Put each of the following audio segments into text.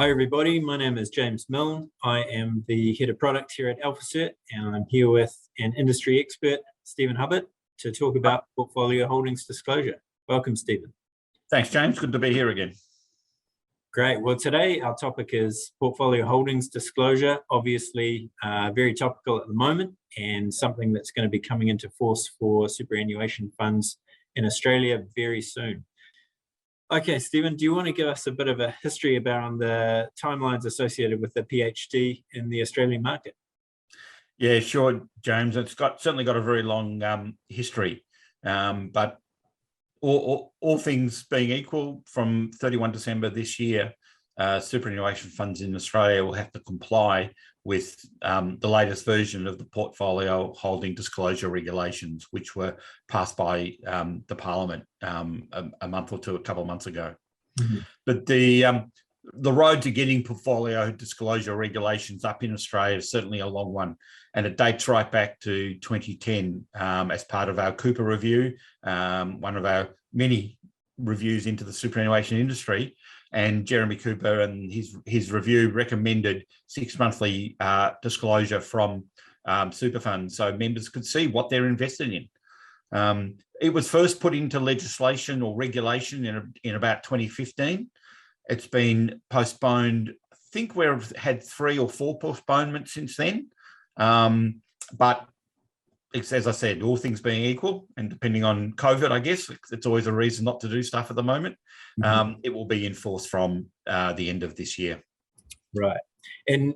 Hi everybody, my name is James Milne. I am the Head of Product here at AlphaCert, and I'm here with an industry expert, Stephen Hubbard, to talk about portfolio holdings disclosure. Welcome, Stephen. Thanks, James. Good to be here again. Great. Well, today our topic is portfolio holdings disclosure, obviously very topical at the moment and something that's going to be coming into force for superannuation funds in Australia very soon. Okay, Stephen, do you want to give us a bit of a history about the timelines associated with the PhD in the Australian market? Yeah, sure, James. It's certainly got a very long history, but all things being equal, from 31 December this year, superannuation funds in Australia will have to comply with the latest version of the portfolio holding disclosure regulations, which were passed by the Parliament a couple of months ago. Mm-hmm. But the road to getting portfolio disclosure regulations up in Australia is certainly a long one, and it dates right back to 2010 as part of our Cooper review, one of our many reviews into the superannuation industry. And Jeremy Cooper and his review recommended 6-monthly disclosure from super funds, so members could see what they're invested in. It was first put into legislation or regulation in about 2015. It's been postponed. I think we've had 3 or 4 postponements since then. But as I said, all things being equal, and depending on COVID, I guess, it's always a reason not to do stuff at the moment. Mm-hmm. It will be enforced from the end of this year. Right. And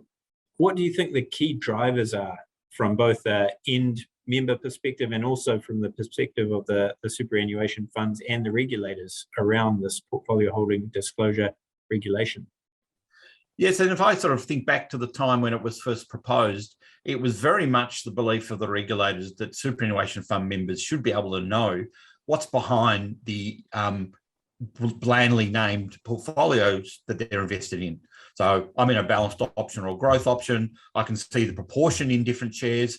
what do you think the key drivers are from both the end member perspective and also from the perspective of the superannuation funds and the regulators around this portfolio holding disclosure regulation? Yes, and if I sort of think back to the time when it was first proposed, it was very much the belief of the regulators that superannuation fund members should be able to know what's behind the blandly named portfolios that they're invested in. So I'm in a balanced option or growth option. I can see the proportion in different shares.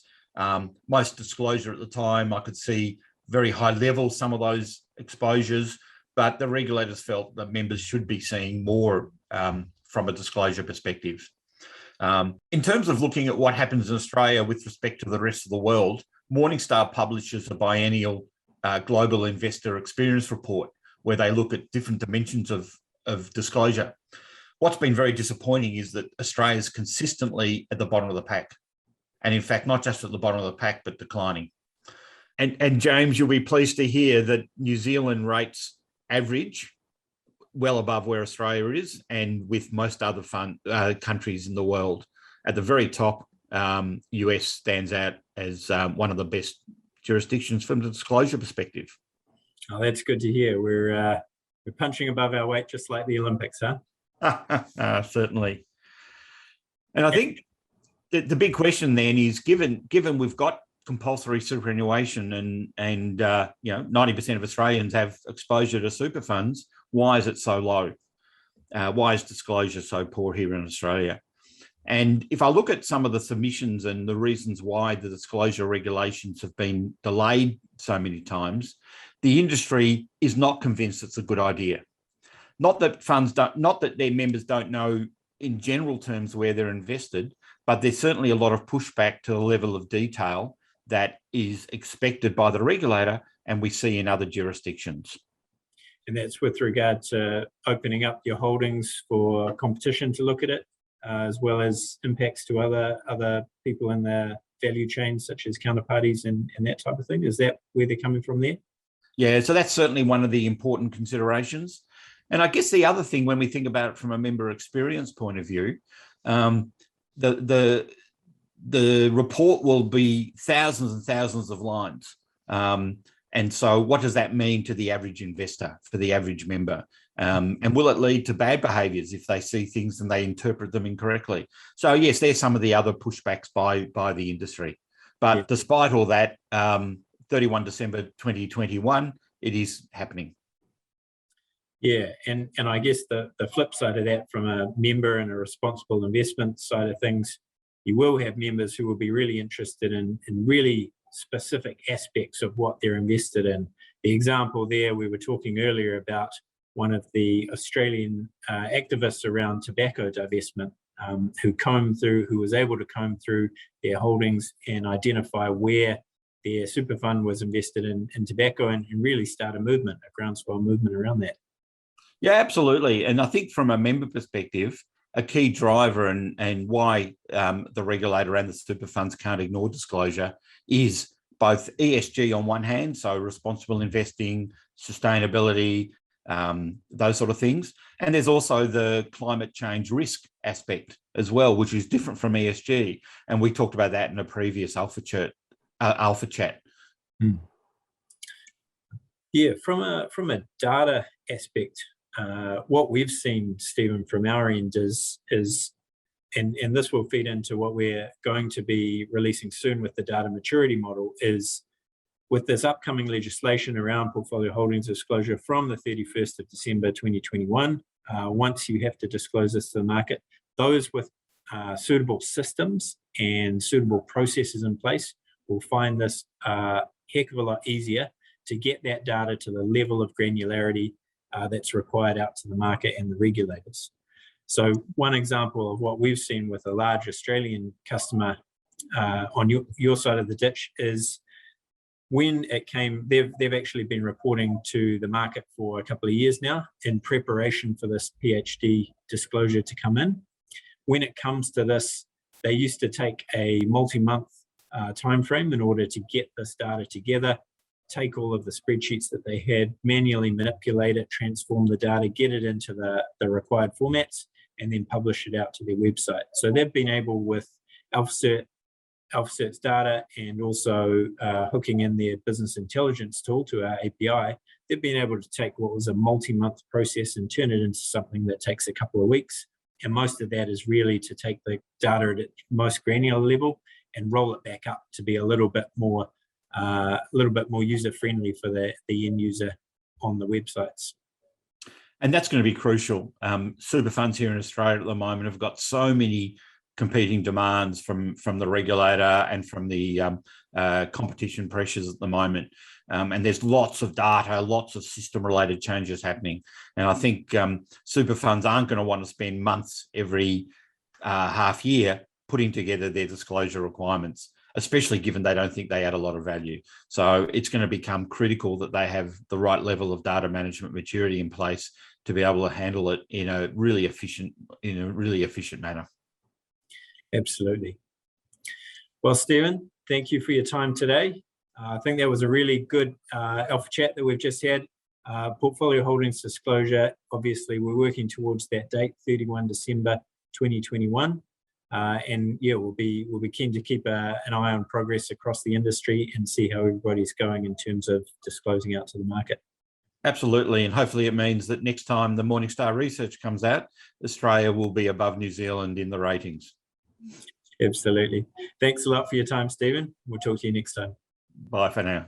Most disclosure at the time, I could see very high level some of those exposures, but the regulators felt that members should be seeing more from a disclosure perspective. In terms of looking at what happens in Australia with respect to the rest of the world, Morningstar publishes a biennial global investor experience report where they look at different dimensions of disclosure. What's been very disappointing is that Australia is consistently at the bottom of the pack. And in fact, not just at the bottom of the pack, but declining. And James, you'll be pleased to hear that New Zealand rates average well above where Australia is, and with most other countries in the world. At the very top, US stands out as one of the best jurisdictions from the disclosure perspective. Oh, that's good to hear. We're punching above our weight, just like the Olympics, huh? Certainly. And I think the big question then is, given we've got compulsory superannuation and 90% of Australians have exposure to super funds, why is it so low? Why is disclosure so poor here in Australia? And if I look at some of the submissions and the reasons why the disclosure regulations have been delayed so many times, the industry is not convinced it's a good idea. Not that their members don't know in general terms where they're invested, but there's certainly a lot of pushback to the level of detail that is expected by the regulator and we see in other jurisdictions. And that's with regard to opening up your holdings for competition to look at it, as well as impacts to other people in the value chain, such as counterparties and that type of thing. Is that where they're coming from there? Yeah, so that's certainly one of the important considerations. And I guess the other thing, when we think about it from a member experience point of view, the report will be thousands and thousands of lines. And so what does that mean to the average investor, for the average member? And will it lead to bad behaviours if they see things and they interpret them incorrectly? So yes, there's some of the other pushbacks by the industry. But yeah, despite all that, 31 December 2021, it is happening. Yeah, and I guess the flip side of that, from a member and a responsible investment side of things, you will have members who will be really interested in really specific aspects of what they're invested in. The example there, we were talking earlier about one of the Australian activists around tobacco divestment, who was able to comb through their holdings and identify where their super fund was invested in tobacco and really start a movement, a groundswell movement around that. Yeah, absolutely. And I think from a member perspective, a key driver and why the regulator and the super funds can't ignore disclosure is both ESG on one hand, so responsible investing, sustainability, those sort of things. And there's also the climate change risk aspect as well, which is different from ESG. And we talked about that in a previous AlphaChat. Yeah, from a data aspect, what we've seen, Stephen, from our end is and this will feed into what we're going to be releasing soon with the data maturity model, is with this upcoming legislation around portfolio holdings disclosure from the 31st of December 2021, once you have to disclose this to the market, those with suitable systems and suitable processes in place will find this a heck of a lot easier to get that data to the level of granularity that's required out to the market and the regulators. So one example of what we've seen with a large Australian customer on your side of the ditch is when it came, they've actually been reporting to the market for a couple of years now in preparation for this PhD disclosure to come in. When it comes to this, they used to take a multi-month time frame in order to get this data together, take all of the spreadsheets that they had, manually manipulate it, transform the data, get it into the required formats, and then publish it out to their website. So they've been able, with AlphaCert's data and also hooking in their business intelligence tool to our API, they've been able to take what was a multi-month process and turn it into something that takes a couple of weeks. And most of that is really to take the data at its most granular level and roll it back up to be a little bit more user-friendly for the end user on the websites. And that's going to be crucial. Super funds here in Australia at the moment have got so many competing demands from the regulator and from the competition pressures at the moment. And there's lots of data, lots of system-related changes happening. And I think super funds aren't going to want to spend months every half year putting together their disclosure requirements, especially given they don't think they add a lot of value. So it's going to become critical that they have the right level of data management maturity in place to be able to handle it in a really efficient manner. Absolutely. Well, Stephen, thank you for your time today. I think that was a really good Alpha chat that we've just had. Portfolio holdings disclosure, obviously we're working towards that date, 31 December 2021. And yeah, we'll be keen to keep an eye on progress across the industry and see how everybody's going in terms of disclosing out to the market. Absolutely, and hopefully it means that next time the Morningstar research comes out, Australia will be above New Zealand in the ratings. Absolutely. Thanks a lot for your time, Stephen. We'll talk to you next time. Bye for now.